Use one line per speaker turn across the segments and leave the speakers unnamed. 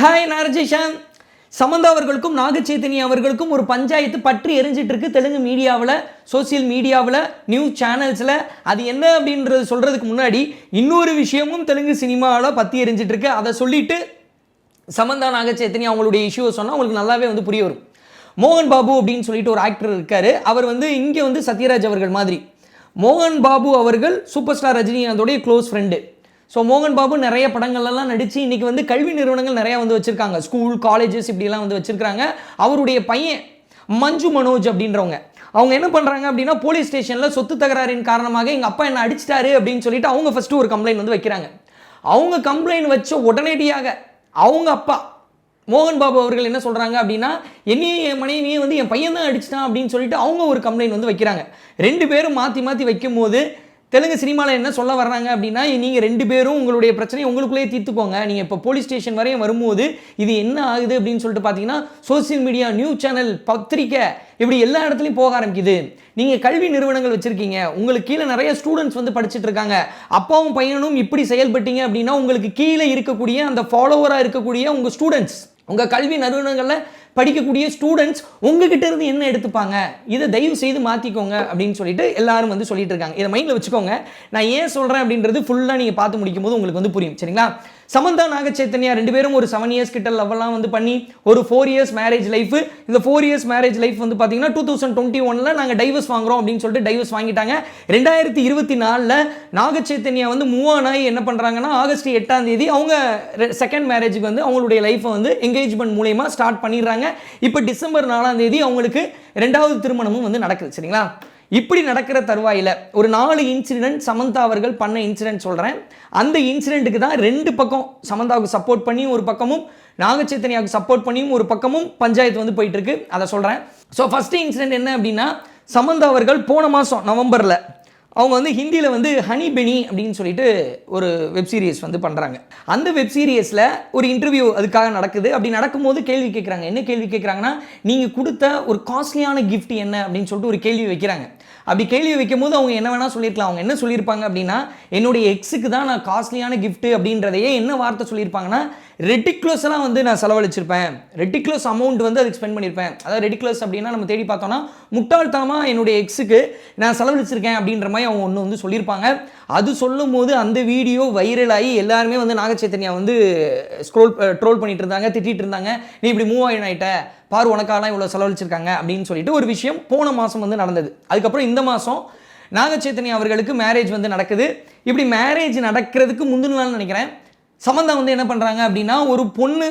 Hi நாரஜேஷன். Samantha அவர்களுக்கும் நாக சைத்தன்யா அவர்களுக்கும் ஒரு பஞ்சாயத்து பற்றி எரிஞ்சிட்டு இருக்கு தெலுங்கு மீடியாவில், சோசியல் மீடியாவில், நியூஸ் சேனல்ஸில். அது என்ன அப்படின்றது சொல்கிறதுக்கு முன்னாடி இன்னொரு விஷயமும் தெலுங்கு சினிமாவில் பற்றி எரிஞ்சிட்டு இருக்கு. அதை சொல்லிட்டு சமந்தா நாக சைத்தன்யா அவங்களுடைய இஷ்யூவை சொன்னால் உங்களுக்கு நல்லாவே புரிய வரும். மோகன் பாபு அப்படின்னு சொல்லிட்டு ஒரு ஆக்டர் இருக்கார். அவர் இங்கே சத்யராஜ் அவர்கள் மாதிரி. மோகன் பாபு அவர்கள் சூப்பர் ஸ்டார் ரஜினிகாந்தோடைய க்ளோஸ் ஃப்ரெண்டு. ஸோ மோகன் பாபு நிறைய படங்கள்லாம் நடித்து இன்றைக்கி கல்வி நிறுவனங்கள் நிறையா வச்சுருக்காங்க. ஸ்கூல், காலேஜஸ் இப்படிலாம் வச்சுருக்காங்க. அவருடைய பையன் மஞ்சு மனோஜ் அப்படின்றவங்க அவங்க என்ன பண்ணுறாங்க அப்படின்னா, போலீஸ் ஸ்டேஷனில் சொத்து தகராறின் காரணமாக எங்கள் அப்பா என்ன அடிச்சிட்டாரு அப்படின்னு சொல்லிட்டு அவங்க ஃபஸ்ட்டு ஒரு கம்ப்ளைண்ட் வைக்கிறாங்க. அவங்க கம்ப்ளைண்ட் வச்ச உடனடியாக அவங்க அப்பா மோகன் பாபு அவர்கள் என்ன சொல்கிறாங்க அப்படின்னா, என்னையும் என் மனைவியை என் பையன் தான் அடிச்சிட்டான் அப்படின்னு சொல்லிட்டு அவங்க ஒரு கம்ப்ளைண்ட் வைக்கிறாங்க. ரெண்டு பேரும் மாற்றி மாற்றி வைக்கும் போது தெலுங்கு சினிமாவில் என்ன சொல்ல வர்றாங்க அப்படின்னா, நீங்கள் ரெண்டு பேரும் உங்களுடைய பிரச்சனையை உங்களுக்குள்ளேயே தீர்த்துக்கோங்க. நீங்கள் இப்போ போலீஸ் ஸ்டேஷன் வரையும் வரும்போது இது என்ன ஆகுது அப்படின்னு சொல்லிட்டு பார்த்தீங்கன்னா, சோசியல் மீடியா, நியூஸ் சேனல், பத்திரிக்கை இப்படி எல்லா இடத்துலையும் போக ஆரம்பிக்குது. நீங்கள் கல்வி நிறுவனங்கள் வச்சுருக்கீங்க, உங்களுக்கு கீழே நிறைய ஸ்டூடெண்ட்ஸ் படிச்சுட்டு இருக்காங்க. அப்பாவும் பையனும் இப்படி செயல்பட்டீங்க அப்படின்னா உங்களுக்கு கீழே இருக்கக்கூடிய அந்த ஃபாலோவராக இருக்கக்கூடிய உங்கள் ஸ்டூடெண்ட்ஸ், உங்கள் கல்வி நிறுவனங்களில் படிக்கக்கூடிய ஸ்டூடெண்ட்ஸ் உங்ககிட்ட இருந்து என்ன எடுத்துப்பாங்க, இதை தயவு செய்து மாற்றிக்கோங்க அப்படின்னு சொல்லிட்டு எல்லாரும் சொல்லிட்டு இருக்காங்க. இதை மைண்டில் வச்சுக்கோங்க. நான் ஏன் சொல்கிறேன் அப்படின்றது ஃபுல்லாக நீங்கள் பார்த்து முடிக்கும் போது உங்களுக்கு புரியும். சரிங்களா? சமந்தா நாக சைத்தன்யா ரெண்டு பேரும் ஒரு 7 இயர்ஸ் கிட்ட லவ்லாம் பண்ணி ஒரு 4 இயர்ஸ் மேரேஜ் லைஃப். இந்த 4 இயர்ஸ் மேரேஜ் லைஃப் பார்த்தீங்கன்னா 2021 நாங்கள் டைவர்ஸ் வாங்குறோம் அப்படின்னு சொல்லிட்டு டைவர்ஸ் வாங்கிட்டாங்க. 2024 நாக சைத்தன்யா மூவ் ஆன் ஆகி என்ன பண்ணுறாங்கன்னா, ஆகஸ்ட் 8 அவங்க செகண்ட் மேரேஜுக்கு அவங்களுடைய லைஃப்பை என்கேஜ்மெண்ட் மூலயமா ஸ்டார்ட் பண்ணிடுறாங்க. இப்போ டிசம்பர் 4 அவங்களுக்கு 2வது திருமணமும் நடக்குது. சரிங்களா? இப்படி நடக்கிற தருவாயில் ஒரு 4 இன்சிடென்ட் சமந்தா அவர்கள் பண்ண இன்சிடென்ட் சொல்கிறேன். அந்த இன்சிடென்ட்டுக்கு தான் ரெண்டு பக்கம் சமந்தாவுக்கு சப்போர்ட் பண்ணி ஒரு பக்கமும் நாக சைத்தன்யாவுக்கு சப்போர்ட் பண்ணியும் ஒரு பக்கமும் பஞ்சாயத்து போயிட்டு இருக்கு. அதை சொல்கிறேன். ஸோ ஃபஸ்ட்டு இன்சிடென்ட் என்ன அப்படின்னா, சமந்தா அவர்கள் போன மாதம் நவம்பரில் அவங்க ஹிந்தியில் ஹனி பெனி அப்படின்னு சொல்லிட்டு ஒரு வெப் சீரிஸ் பண்ணுறாங்க. அந்த வெப் சீரியஸில் ஒரு இன்டர்வியூ அதுக்காக நடக்குது. அப்படி நடக்கும்போது கேள்வி கேட்குறாங்க. என்ன கேள்வி கேட்குறாங்கன்னா, நீங்கள் கொடுத்த ஒரு காஸ்ட்லியான கிஃப்ட் என்ன அப்படின்னு சொல்லிட்டு ஒரு கேள்வி வைக்கிறாங்க. அப்படி கேள்வி வைக்கும் போது அவங்க என்ன வேணால் சொல்லியிருக்கலாம். அவங்க என்ன சொல்லியிருப்பாங்க அப்படின்னா, என்னுடைய எக்ஸுக்கு தான் நான் காஸ்ட்லியான கிஃப்ட்டு அப்படின்றதையே என்ன வார்த்தை சொல்லியிருப்பாங்கன்னா, ரெட்டிகுலஸெல்லாம் நான் செலவழிச்சிருப்பேன், ரெட்டிகுலஸ் அமௌண்ட் அதுக்கு ஸ்பெண்ட் பண்ணியிருப்பேன். அதாவது ரெட்டிகுலஸ் அப்படின்னா நம்ம தேடி பார்த்தோன்னா முட்டாள்தனமாக என்னுடைய எக்ஸுக்கு நான் செலவழிச்சிருக்கேன் அப்படின்ற மாதிரி அவங்க ஒன்று சொல்லியிருப்பாங்க. அது சொல்லும் போது அந்த வீடியோ வைரலாகி எல்லாருமே நாக சைத்தன்யா ட்ரோல் பண்ணிட்டு இருந்தாங்க, திட்டிகிட்டு இருந்தாங்க. நீ இப்படி மூவ் ஆகிட்ட பாரு, உனக்காலாம் இவ்வளோ செலவழிச்சிருக்காங்க அப்படின்னு சொல்லிட்டு ஒரு விஷயம் போன மாதம் நடந்தது. அதுக்கப்புறம் இந்த மாதம் நாக சைத்தன்யா அவர்களுக்கு மேரேஜ் நடக்குது. இப்படி மேரேஜ் நடக்கிறதுக்கு முந்தின நாள் நினைக்கிறேன், சமந்தா என்ன பண்ணுறாங்க அப்படின்னா, ஒரு பொண்ணு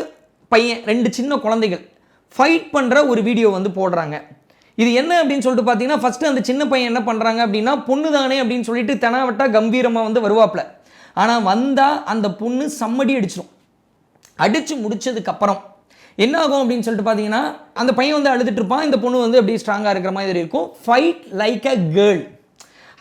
பையன் 2 சின்ன குழந்தைகள் ஃபைட் பண்ணுற ஒரு வீடியோ போடுறாங்க. இது என்ன அப்படின்னு சொல்லிட்டு பார்த்தீங்கன்னா, ஃபஸ்ட்டு அந்த சின்ன பையன் என்ன பண்ணுறாங்க அப்படின்னா, பொண்ணு தானே அப்படின்னு சொல்லிட்டு தெனாவட்டா கம்பீரமாக வருவாப்பில். ஆனால் வந்தால் அந்த பொண்ணு சம்மடி அடிச்சிடும். அடித்து முடிச்சதுக்கப்புறம் என்ன ஆகும் அப்படின்னு சொல்லிட்டு பார்த்தீங்கன்னா, அந்த பையன் அழுதுட்டு இருப்பான், இந்த பொண்ணு அப்படியே ஸ்ட்ராங்காக இருக்கிற மாதிரி இருக்கும். ஃபைட் லைக் அ கேர்ள்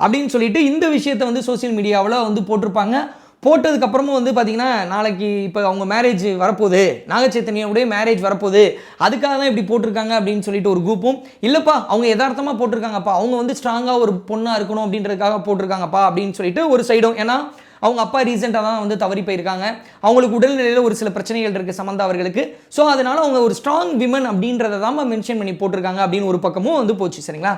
அப்படின்னு சொல்லிட்டு இந்த விஷயத்தை சோசியல் மீடியாவில் போட்டிருப்பாங்க. போட்டதுக்கப்புறமும் பார்த்தீங்கன்னா, நாளைக்கு இப்போ அவங்க மேரேஜ் வரப்போகுது, நாக சைத்தன்யாவுடைய மேரேஜ் வரப்போகுது, அதுக்காக தான் இப்படி போட்டிருக்காங்க அப்படின்னு சொல்லிட்டு ஒரு குரூப்பும், இல்லைப்பா அவங்க யதார்த்தமாக போட்டிருக்காங்கப்பா, அவங்க ஸ்ட்ராங்காக ஒரு பொண்ணாக இருக்கணும் அப்படின்றதுக்காக போட்டிருக்காங்கப்பா அப்படின்னு சொல்லிட்டு ஒரு சைடும். ஏன்னா அவங்க அப்பா ரீசெண்டாக தான் தவறி போயிருக்காங்க, அவங்களுக்கு உடல்நிலையில் ஒரு சில பிரச்சனைகள் இருக்குது சமந்தா அவர்களுக்கு. ஸோ அதனால் அவங்க ஒரு ஸ்ட்ராங் விமன் அப்படின்றத தான் மென்ஷன் பண்ணி போட்டிருக்காங்க அப்படின்னு ஒரு பக்கமும் போச்சு. சரிங்களா?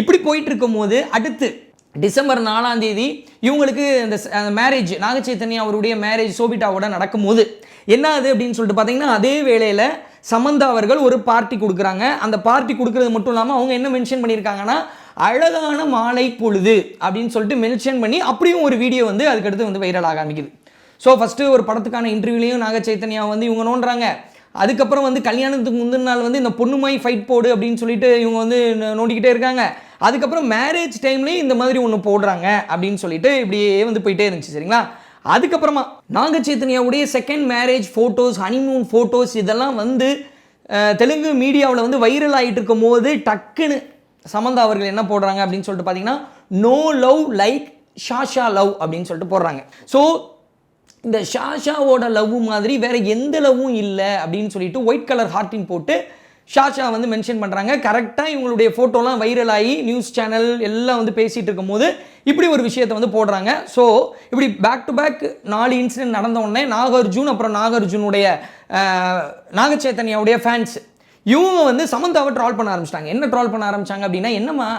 இப்படி போயிட்டு இருக்கும் போது அடுத்து டிசம்பர் 4 இவங்களுக்கு இந்த மேரேஜ், நாக சைத்தன்யா அவருடைய மேரேஜ் சோபிட்டாவோட நடக்கும்போது என்ன ஆகுது அப்படின்னு சொல்லிட்டு பார்த்தீங்கன்னா, அதே வேளையில் சமந்தா அவர்கள் ஒரு பார்ட்டி கொடுக்குறாங்க. அந்த பார்ட்டி கொடுக்குறது மட்டும் இல்லாமல் அவங்க என்ன மென்ஷன் பண்ணியிருக்காங்கன்னா, அழகான மாலை பொழுது அப்படின்னு சொல்லிட்டு மென்ஷன் பண்ணி அப்படியும் ஒரு வீடியோ அதுக்கடுத்து வைரல் ஆக ஆரம்பிக்குது. ஸோ ஃபஸ்ட்டு ஒரு படத்துக்கான இன்டர்வியூலையும் நாக சைத்தன்யா இவங்க நோண்டுறாங்க. அதுக்கப்புறம் கல்யாணத்துக்கு முந்தின நாள் இந்த பொண்ணுமாய் ஃபைட் போடு அப்படின்னு சொல்லிட்டு இவங்க நோண்டிக்கிட்டே இருக்காங்க. அதுக்கப்புறம் மேரேஜ் டைம்லேயும் இந்த மாதிரி ஒன்று போடுறாங்க அப்படின்னு சொல்லிட்டு இப்படியே போயிட்டே இருந்துச்சு. சரிங்களா? அதுக்கப்புறமா நாக சைத்தன்யாவுடைய second marriage photos, honeymoon photos இதெல்லாம் தெலுங்கு மீடியாவில் வைரல் ஆகிட்டு இருக்கும் போது டக்குன்னு சமந்தா அவர்கள் என்ன போடுறாங்க அப்படின்னு சொல்லிட்டு பார்த்தீங்கன்னா, நோ லவ் லைக் ஷாஷா லவ் அப்படின்னு சொல்லிட்டு போடுறாங்க. ஸோ இந்த ஷாஷாவோட லவ் மாதிரி வேறு எந்த லவ்வும் இல்லை அப்படின்னு சொல்லிட்டு ஒயிட் கலர் ஹார்ட்டின் போட்டு ஷாஷா மென்ஷன் பண்ணுறாங்க. கரெக்டாக இவங்களுடைய ஃபோட்டோலாம் வைரல் ஆகி நியூஸ் சேனல் எல்லாம் பேசிகிட்டு இருக்கும் போது இப்படி ஒரு விஷயத்தை போடுறாங்க. ஸோ இப்படி பேக் டு பேக் 4 இன்சிடென்ட் நடந்த உடனே நாகார்ஜுன் அப்புறம் நாகார்ஜுனுடைய நாக சைத்தன்யாவுடைய ஃபேன்ஸ் இவங்க வந்து சமந்தாவை ட்ரால் பண்ண ஆரம்பிச்சிட்டாங்க. என்ன ட்ரால் பண்ண ஆரம்பிச்சாங்க அப்படின்னா, என்னம்மா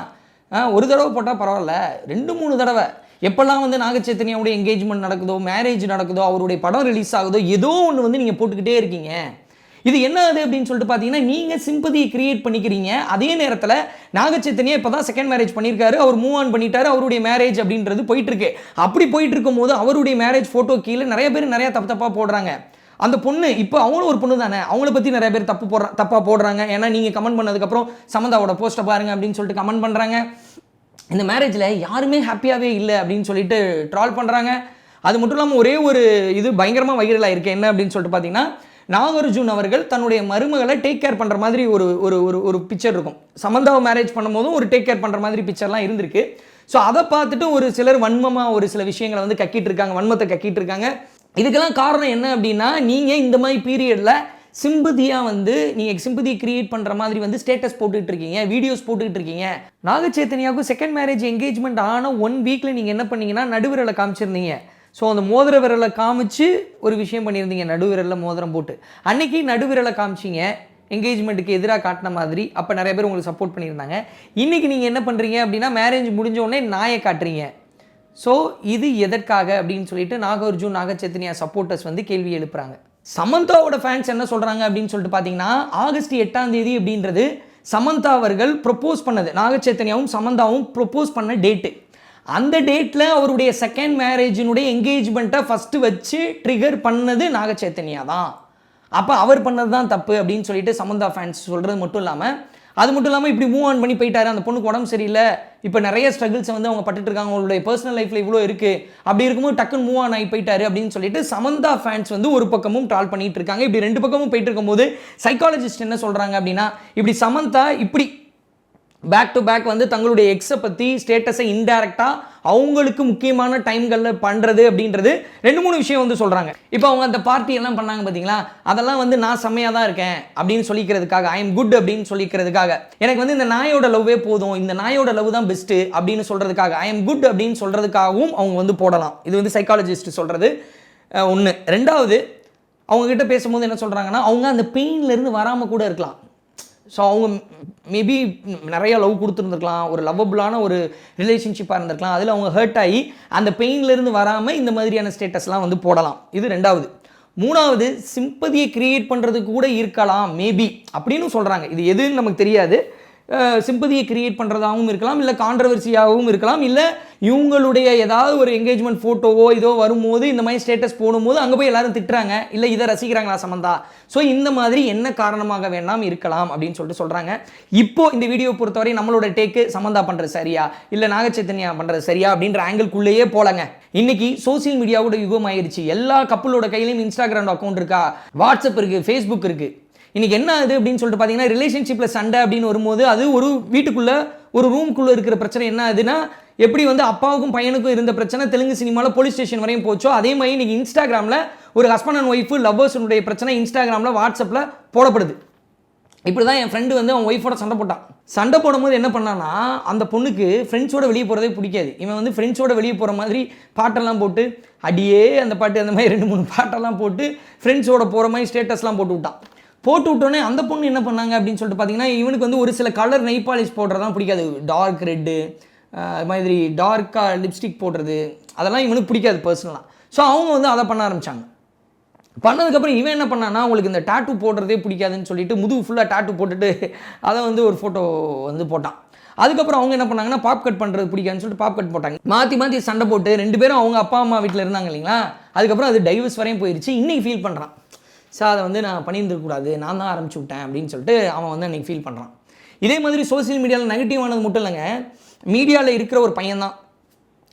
ஒரு தடவை போட்டால் பரவாயில்ல, 2-3 தடவை எப்போல்லாம் வந்து நாக சைத்தன்யாவுடைய என்கேஜ்மெண்ட் நடக்குதோ, மேரேஜ் நடக்குதோ, அவருடைய படம் ரிலீஸ் ஆகுதோ, ஏதோ ஒன்று வந்து நீங்கள் போட்டுக்கிட்டே இருக்கீங்க. இது என்ன அது அப்படின்னு சொல்லிட்டு பார்த்தீங்கன்னா, நீங்கள் சிம்பதியை கிரியேட் பண்ணிக்கிறீங்க. அதே நேரத்தில் நாக சைத்தன்யா இப்போ தான் செகண்ட் மேரேஜ் பண்ணியிருக்காரு, அவர் மூவ் ஆன் பண்ணிட்டாரு, அவருடைய மேரேஜ் அப்படின்றது போயிட்டுருக்கு. அப்படி போயிட்டு இருக்கும் போது அவருடைய மேரேஜ் ஃபோட்டோ கீழே நிறைய பேர் நிறையா தப்பாக போடுறாங்க. அந்த பொண்ணு இப்போ அவங்களும் ஒரு பொண்ணு தானே, அவங்கள பற்றி நிறைய பேர் தப்பாக போடுறாங்க. ஏன்னா நீங்கள் கமெண்ட் பண்ணதுக்கப்புறம் சமந்தாவோட போஸ்ட்டை பாருங்க அப்படின்னு சொல்லிட்டு கமெண்ட் பண்ணுறாங்க. இந்த மேரேஜில் யாருமே ஹாப்பியாகவே இல்லை அப்படின்னு சொல்லிட்டு ட்ரால் பண்ணுறாங்க. அது மட்டும் இல்லாமல் ஒரே ஒரு இது பயங்கரமாக வைரலாக இருக்குது. என்ன அப்படின்னு சொல்லிட்டு பார்த்தீங்கன்னா, நாகார்ஜுன் அவர்கள் தன்னுடைய மருமகளை டேக் கேர் பண்ணுற மாதிரி ஒரு ஒரு ஒரு பிக்சர் இருக்கும். சமந்தாவை மேரேஜ் பண்ணும்போதும் ஒரு டேக் கேர் பண்ணுற மாதிரி பிக்சர்லாம் இருந்திருக்கு. ஸோ அதை பார்த்துட்டு ஒரு சிலர் வன்மமாக ஒரு சில விஷயங்களை வந்து கக்கிட்டு இருக்காங்க, வன்மத்தை கக்கிட்டு இருக்காங்க. இதுக்கெல்லாம் காரணம் என்ன அப்படின்னா, நீங்கள் இந்த மாதிரி பீரியடில் சிம்பதியாக வந்து நீங்கள் சிம்பதியை கிரியேட் பண்ணுற மாதிரி வந்து ஸ்டேட்டஸ் போட்டுக்கிட்டு இருக்கீங்க, வீடியோஸ் போட்டுக்கிட்டு இருக்கீங்க. நாக சைத்தன்யாவுக்கும் செகண்ட் மேரேஜ் என்கேஜ்மெண்ட் ஆன 1 வீக்கில் நீங்கள் என்ன பண்ணீங்கன்னா, நடுவிரலை காமிச்சிருந்தீங்க. ஸோ அந்த மோதிர விரலை காமிச்சு ஒரு விஷயம் பண்ணியிருந்தீங்க, நடுவிரலில் மோதிரம் போட்டு. அன்னைக்கு நடுவிரலை காமிச்சிங்க, என்கேஜ்மெண்ட்டுக்கு எதிராக காட்டின மாதிரி. அப்போ நிறைய பேர் உங்களுக்கு சப்போர்ட் பண்ணியிருந்தாங்க. இன்றைக்கி நீங்கள் என்ன பண்ணுறீங்க அப்படின்னா, மேரேஜ் முடிஞ்சோடனே நாயை காட்டுறீங்க. ஸோ இது எதற்காக அப்படின்னு சொல்லிட்டு நாகார்ஜுன், நாக சைத்தன்யா சப்போர்ட்டர்ஸ் வந்து கேள்வி எழுப்புறாங்க. சமந்தாவோட ஃபேன்ஸ் என்ன சொல்கிறாங்க அப்படின்னு சொல்லிட்டு பார்த்தீங்கன்னா, ஆகஸ்ட் 8ஆம் தேதி அப்படின்றது சமந்தா அவர்கள் ப்ரொப்போஸ் பண்ணது, நாக சைத்தன்யாவும் சமந்தாவும் ப்ரொப்போஸ் பண்ண டேட்டு. அந்த டேட்டில் அவருடைய செகண்ட் மேரேஜினுடைய என்கேஜ்மெண்ட்டை ஃபஸ்ட்டு வச்சு ட்ரிகர் பண்ணது நாக சைத்தன்யா தான். அப்போ அவர் பண்ணது தான் தப்பு அப்படின்னு சொல்லிட்டு சமந்தா ஃபேன்ஸ் சொல்கிறது மட்டும் இல்லாமல், அது மட்டும் இல்லாமல் இப்படி மூவ் ஆன் பண்ணி போயிட்டாரு, அந்த பொண்ணுக்கு உடம்பு சரியில்லை, இப்போ நிறைய ஸ்ட்ரகிள்ஸை வந்து அவங்க பட்டுட்டு இருக்காங்க, அவங்களுடைய பர்சனல் லைஃப்பில் இவ்வளோ இருக்குது, அப்படி இருக்கும்போது டக்குன்னு மூவ் ஆன் ஆகி போயிட்டாரு அப்படின்னு சொல்லிட்டு சமந்தா ஃபேன்ஸ் வந்து ஒரு பக்கமும் ட்ரால் பண்ணிட்டு இருக்காங்க. இப்படி 2 பக்கமும் போயிட்டு இருக்கும்போது சைக்காலஜிஸ்ட் என்ன சொல்கிறாங்க அப்படின்னா, இப்படி சமந்தா இப்படி பேக் டு பேக் வந்து தங்களுடைய எக்ஸை பற்றி ஸ்டேட்டஸை இன்டைரக்டாக அவங்களுக்கு முக்கியமான டைம்களில் பண்ணுறது அப்படின்றது 2-3 விஷயம் வந்து சொல்கிறாங்க. இப்போ அவங்க அந்த பார்ட்டி எல்லாம் பண்ணாங்க பார்த்தீங்களா, அதெல்லாம் வந்து நான் செம்மையாக தான் இருக்கேன் அப்படின்னு சொல்லிக்கிறதுக்காக, ஐ எம் குட் அப்படின்னு சொல்லிக்கிறதுக்காக, எனக்கு வந்து இந்த நாயோட லவ்வே போதும், இந்த நாயோட லவ் தான் பெஸ்ட்டு அப்படின்னு சொல்கிறதுக்காக, ஐ எம் குட் அப்படின்னு சொல்கிறதுக்காகவும் அவங்க வந்து போடலாம். இது வந்து சைக்காலஜிஸ்ட் சொல்கிறது ஒன்று. 2வது, அவங்கக்கிட்ட பேசும்போது என்ன சொல்கிறாங்கன்னா, அவங்க அந்த பெயின்லேருந்து வராமல் கூட இருக்கலாம். ஸோ அவங்க மேபி நிறைய லவ் கொடுத்துருந்துருக்கலாம், ஒரு லவ்வபுளான ஒரு ரிலேஷன்ஷிப்பாக இருந்திருக்கலாம், அதில் அவங்க ஹர்ட் ஆகி அந்த பெயின்லேருந்து வராமல் இந்த மாதிரியான ஸ்டேட்டஸ்லாம் வந்து போடலாம். இது 2வது. 3வது, சிம்பதியை கிரியேட் பண்ணுறதுக்கு கூட இருக்கலாம் மேபி அப்படின்னு சொல்கிறாங்க. இது எதுன்னு நமக்கு தெரியாது. சிம்பதியை கிரியேட் பண்ணுறதாகவும் இருக்கலாம், இல்லை கான்ட்ரவர்சியாகவும் இருக்கலாம், இல்லை இவங்களுடைய ஏதாவது ஒரு என்கேஜ்மெண்ட் ஃபோட்டோவோ இதோ வரும்போது இந்த மாதிரி ஸ்டேட்டஸ் போடும்போது அங்கே போய் எல்லாரும் திட்டுறாங்க, இல்லை இதை ரசிக்கிறாங்களா சமந்தா, ஸோ இந்த மாதிரி என்ன காரணமாக வேணாம் இருக்கலாம் அப்படின்னு சொல்லிட்டு சொல்கிறாங்க. இப்போது இந்த வீடியோ பொறுத்தவரை நம்மளோட டேக்கு சமந்தா பண்ணுறது சரியா, இல்லை நாக சைத்தன்யா பண்ணுறது சரியா அப்படின்ற ஆங்கிள்குள்ளேயே போலங்க. இன்னைக்கு சோசியல் மீடியாவோட யுகம் ஆயிடுச்சு. எல்லா கப்புளோட கையிலையும் இன்ஸ்டாகிராம் அக்கௌண்ட் இருக்கா, வாட்ஸ்அப் இருக்குது, ஃபேஸ்புக் இருக்குது. இன்றைக்கி என்ன ஆகுது அப்படின்னு சொல்லிட்டு பார்த்தீங்கன்னா, ரிலேஷன்ஷிப்பில் சண்டை அப்படின்னு வரும்போது அது ஒரு வீட்டுக்குள்ளே ஒரு ரூமுக்குள்ளே இருக்கிற பிரச்சனை என்ன ஆகுதுன்னா, எப்படி வந்து அப்பாவுக்கும் பையனுக்கும் இருந்த பிரச்சனை தெலுங்கு சினிமாவில் போலீஸ் ஸ்டேஷன் வரையும் போச்சோ, அதே மாதிரி இன்றைக்கி இன்ஸ்டாகிராமில் ஒரு ஹஸ்பண்ட் அண்ட் ஒய்ஃபு லவ்வர்ஸுடைய பிரச்சனை இன்ஸ்டாகிராமில் வாட்ஸ்அப்பில் போடப்படுது. இப்படி தான் என் ஃப்ரெண்டு வந்து அவன் ஒய்ஃபோட சண்டை போட்டான். சண்டை போடும்போது என்ன பண்ணான்னா, அந்த பொண்ணுக்கு ஃப்ரெண்ட்ஸோட வெளியே போகிறதே பிடிக்காது. இவன் வந்து ஃப்ரெண்ட்ஸோட வெளியே போகிற மாதிரி பாட்டெல்லாம் போட்டு, அடியே அந்த பாட்டு அந்த மாதிரி 2-3 பாட்டெல்லாம் போட்டு ஃப்ரெண்ட்ஸோட போகிற மாதிரி ஸ்டேட்டஸ்லாம் போட்டு விட்டான். போட்டு விட்டோன்னே அந்த பொண்ணு என்ன பண்ணாங்க அப்படின்னு சொல்லிட்டு பார்த்தீங்கன்னா, இவனுக்கு வந்து ஒரு சில கலர் நெய் பாலிஷ் போடுறதான் பிடிக்காது. டார்க் ரெட்டு, அது மாதிரி டார்க்காக லிப்ஸ்டிக் போடுறது, அதெல்லாம் இவனுக்கு பிடிக்காது பர்சனலாக. ஸோ அவங்க வந்து அதை பண்ண ஆரம்பித்தாங்க. பண்ணதுக்கப்புறம் இவன் என்ன பண்ணான்னா, அவங்களுக்கு இந்த டாட்டூ போடுறதே பிடிக்காதுன்னு சொல்லிட்டு முதுகு ஃபுல்லாக டாட்டூ போட்டுட்டு அதை வந்து ஒரு ஃபோட்டோ வந்து போட்டான். அதுக்கப்புறம் அவங்க என்ன பண்ணாங்கன்னா, பாப் கட் பண்ணுறது பிடிக்காதுன்னு சொல்லிட்டு பாப் கட் போட்டாங்க. மாற்றி சண்டை போட்டு 2 பேரும் அவங்க அப்பா அம்மா வீட்டில் இருந்தாங்க இல்லைங்களா, அதுக்கப்புறம் அது டைவர்ஸ் வரையும் போயிடுச்சு. இன்றைக்கி ஃபீல் பண்ணுறான், சார் அதை வந்து நான் பண்ணியிருந்துருக்கூடாது, நான் தான் ஆரம்பிச்சு விட்டேன் அப்படின்னு சொல்லிட்டு அவன் வந்து அன்றைக்கி ஃபீல் பண்ணுறான். இதே மாதிரி சோசியல் மீடியாவில் நெகட்டிவானது மட்டும் இல்லைங்க, மீடியாவில் இருக்கிற ஒரு பையன் தான்.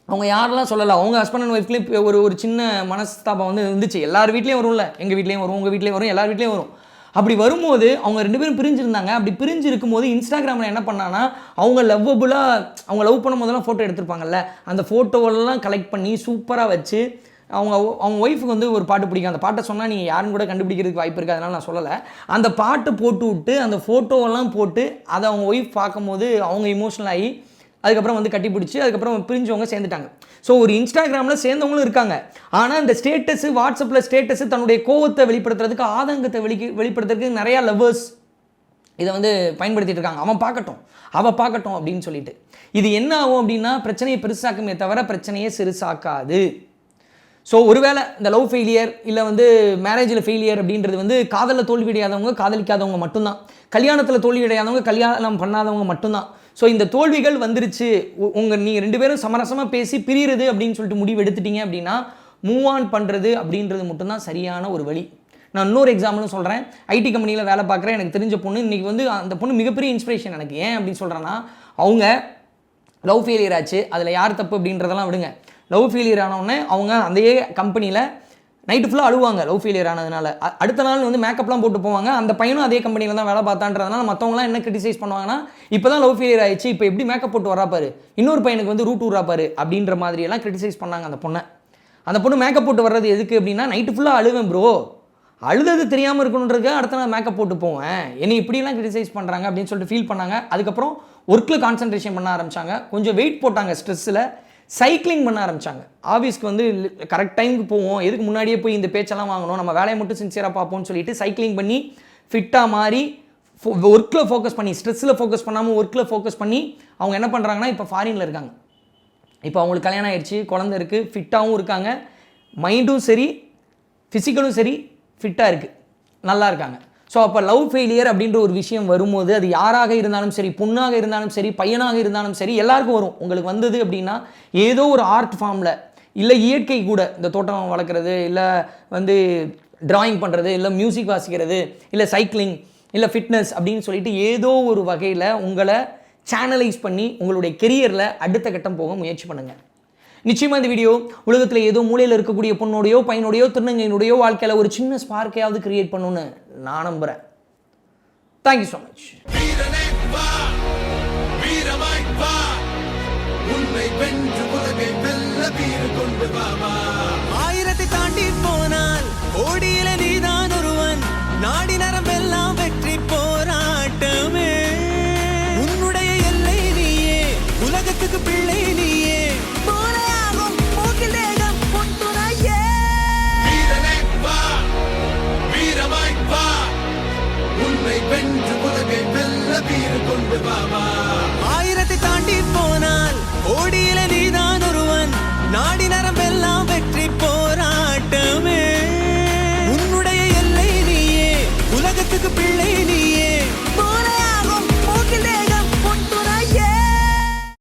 அவங்க யாரெல்லாம் சொல்லலை, அவங்க ஹஸ்பண்ட் அண்ட் ஒய்ஃப்லேயும் ஒரு சின்ன மனஸ்தாபம் வந்து இருந்துச்சு. எல்லார் வீட்லேயும் வரும்ல, எங்கள் வீட்லேயும் வரும், உங்கள் வீட்லேயும் வரும், எல்லார் வீட்லேயும் வரும். அப்படி வரும்போது அவங்க 2 பேரும் பிரிஞ்சிருந்தாங்க. அப்படி பிரிஞ்சு இருக்கும்போது இன்ஸ்டாகிராமில் என்ன பண்ணான்னா, அவங்க லவ்வபுளாக அவங்க லவ் பண்ணும் போதெல்லாம் ஃபோட்டோ எடுத்திருப்பாங்கல்ல, அந்த ஃபோட்டோவெல்லாம் கலெக்ட் பண்ணி சூப்பராக வச்சு அவங்க ஒய்ஃபுக்கு வந்து ஒரு பாட்டு பிடிக்கும். அந்த பாட்டை சொன்னால் நீங்கள் யாரும் கூட கண்டுபிடிக்கிறதுக்கு வாய்ப்பு இருக்குது, அதனால் நான் சொல்லலை. அந்த பாட்டு போட்டு விட்டு அந்த ஃபோட்டோவெல்லாம் போட்டு அதை அவங்க ஒய்ஃப் பார்க்கும்போது அவங்க இமோஷனல் ஆகி அதுக்கப்புறம் வந்து கட்டி பிடிச்சி அதுக்கப்புறம் பிரிஞ்சவங்க சேர்ந்துட்டாங்க. ஸோ ஒரு இன்ஸ்டாகிராமில் சேர்ந்தவங்களும் இருக்காங்க. ஆனால் இந்த ஸ்டேட்டஸு, வாட்ஸ்அப்பில் ஸ்டேட்டஸு தன்னுடைய கோவத்தை வெளிப்படுத்துறதுக்கு, ஆதங்கத்தை வெளிப்படுத்துறதுக்கு நிறையா லவ்வர்ஸ் இதை வந்து பயன்படுத்திட்டு இருக்காங்க. அவன் பார்க்கட்டும், அவள் பார்க்கட்டும் அப்படின்னு சொல்லிட்டு. இது என்ன ஆகும் அப்படின்னா பிரச்சனையை பெருசாக்குமே தவிர பிரச்சனையை சிறுசாக்காது. ஸோ ஒருவேளை இந்த லவ் ஃபெயிலியர் இல்லை வந்து மேரேஜில் ஃபெயிலியர் அப்படின்றது வந்து காதலில் தோல்வி அடையாதவங்க, காதலிக்காதவங்க மட்டும்தான். கல்யாணத்தில் தோல்வி அடையாதவங்க, கல்யாணம் பண்ணாதவங்க மட்டும்தான். ஸோ இந்த தோல்விகள் வந்துருச்சு, நீங்கள் 2 பேரும் சமரசமாக பேசி பிரிகிறது அப்படின்னு சொல்லிட்டு முடிவு எடுத்துட்டீங்க அப்படின்னா மூவ் ஆன் பண்ணுறது அப்படின்றது மட்டும்தான் சரியான ஒரு வழி. நான் இன்னொரு எக்ஸாம்பிளும் சொல்கிறேன். ஐடி கம்பெனியில் வேலை பார்க்குறேன், எனக்கு தெரிஞ்ச பொண்ணு. இன்றைக்கி வந்து அந்த பொண்ணு மிகப்பெரிய இன்ஸ்பிரேஷன் எனக்கு. ஏன் அப்படின்னு சொல்கிறேன்னா, அவங்க லவ் ஃபெயிலியர் ஆச்சு, அதில் யார் தப்பு அப்படின்றதெல்லாம் விடுங்க. லவ் ஃபெயிலியர் ஆனவுடனே அவங்க அந்த கம்பெனியில் நைட்டு ஃபுல்லாக அழுவாங்க லவ் ஃபெயிலியர் ஆனதுனால. அடுத்த நாள் வந்து மேக்கப்லாம் போட்டு போவாங்க. அந்த பையனும் அதே கம்பெனியில் தான் வேலை பார்த்தான்றதுனால மற்றவங்களாம் என்ன கிரிட்டிசைஸ் பண்ணுவாங்கன்னா, இப்போ தான் லவ் ஃபெயிலியர் ஆயிடுச்சு, இப்போ எப்படி மேக்கப் போட்டு வராப்பாரு, இன்னொரு பையனுக்கு வந்து ரூட் விட்றாப்பாரு அப்படின்ற மாதிரியெல்லாம் கிரிட்டிசைஸ் பண்ணாங்க அந்த பொண்ணை. அந்த பொண்ணு மேக்கப் போட்டு வர்றது எதுக்கு அப்படின்னா, நைட்டு ஃபுல்லாக அழுவேன் ப்ரோ, அழுதது தெரியாமல் இருக்கணுன்றதுக்கு அடுத்த நாள் மேக்கப் போட்டு போவேன், என்னை இப்படிலாம் கிரிட்டிசைஸ் பண்ணுறாங்க அப்படின்னு சொல்லிட்டு ஃபீல் பண்ணாங்க. அதுக்கப்புறம் ஒர்க்கில் கான்சன்ட்ரேஷன் பண்ண ஆரம்பித்தாங்க. கொஞ்சம் வெயிட் போட்டாங்க ஸ்ட்ரெஸ்ஸில். சைக்கிளிங் பண்ண ஆரம்பித்தாங்க. ஆஃபீஸ்க்கு வந்து கரெக்ட் டைமுக்கு போவோம், எதுக்கு முன்னாடியே போய் இந்த பேச்செல்லாம் வாங்கணும், நம்ம வேலையை மட்டும் சின்சியராக பார்ப்போம்னு சொல்லிட்டு சைக்கிளிங் பண்ணி ஃபிட்டாக மாறி ஒர்க்கில் ஃபோக்கஸ் பண்ணி, ஸ்ட்ரெஸ்ஸில் ஃபோக்கஸ் பண்ணாமல் ஒர்க்கில் ஃபோக்கஸ் பண்ணி அவங்க என்ன பண்ணுறாங்கன்னா இப்போ ஃபாரினில் இருக்காங்க. இப்போ அவங்களுக்கு கல்யாணம் ஆயிடுச்சு, குழந்தை இருக்குது, ஃபிட்டாகவும் இருக்காங்க, மைண்டும் சரி ஃபிசிக்கலும் சரி ஃபிட்டாக இருக்குது, நல்லா இருக்காங்க. ஸோ அப்போ லவ் ஃபெயிலியர் அப்படின்ற ஒரு விஷயம் வரும்போது அது யாராக இருந்தாலும் சரி, பொண்ணாக இருந்தாலும் சரி, பையனாக இருந்தாலும் சரி, எல்லாருக்கும் வரும். உங்களுக்கு வந்தது அப்படின்னா ஏதோ ஒரு ஆர்ட் ஃபார்மில், இல்லை இயற்கை கூட, இந்த தோட்டம் வளர்க்குறது, இல்லை வந்து ட்ராயிங் பண்ணுறது, இல்லை மியூசிக் வாசிக்கிறது, இல்லை சைக்கிளிங், இல்லை ஃபிட்னஸ் அப்படின்னு சொல்லிட்டு ஏதோ ஒரு வகையில் உங்களை சேனலைஸ் பண்ணி உங்களுடைய கெரியரில் அடுத்த கட்டம் போக முயற்சி பண்ணுங்கள். நிச்சயமாக இந்த வீடியோ உலகத்தில் ஏதோ மூலையில் இருக்கக்கூடிய பொண்ணோடையோ பையனோடையோ திருநங்கையினுடையோ வாழ்க்கையில் ஒரு சின்ன ஸ்பார்க்கையாவது கிரியேட் பண்ணணும்னு நான் நம்புகிறேன். Thank you so much.
ஆயிரத்தை தாண்டி போனால் ஓடியில நீதான் ஒருவன், நாடி நரம்பெல்லாம் வெற்றி போராட்டமே. உன்னுடைய எல்லை நீயே, உலகத்துக்கு பிள்ளை நீயே, ஆயிரத்தை தாண்டி போனால் ஓடியில நீதான் ஒருவன், நாடி நரம்பெல்லாம் வெற்றி போராட்டமே. உன்னுடைய எல்லை நீயே, உலகத்துக்கு பிள்ளை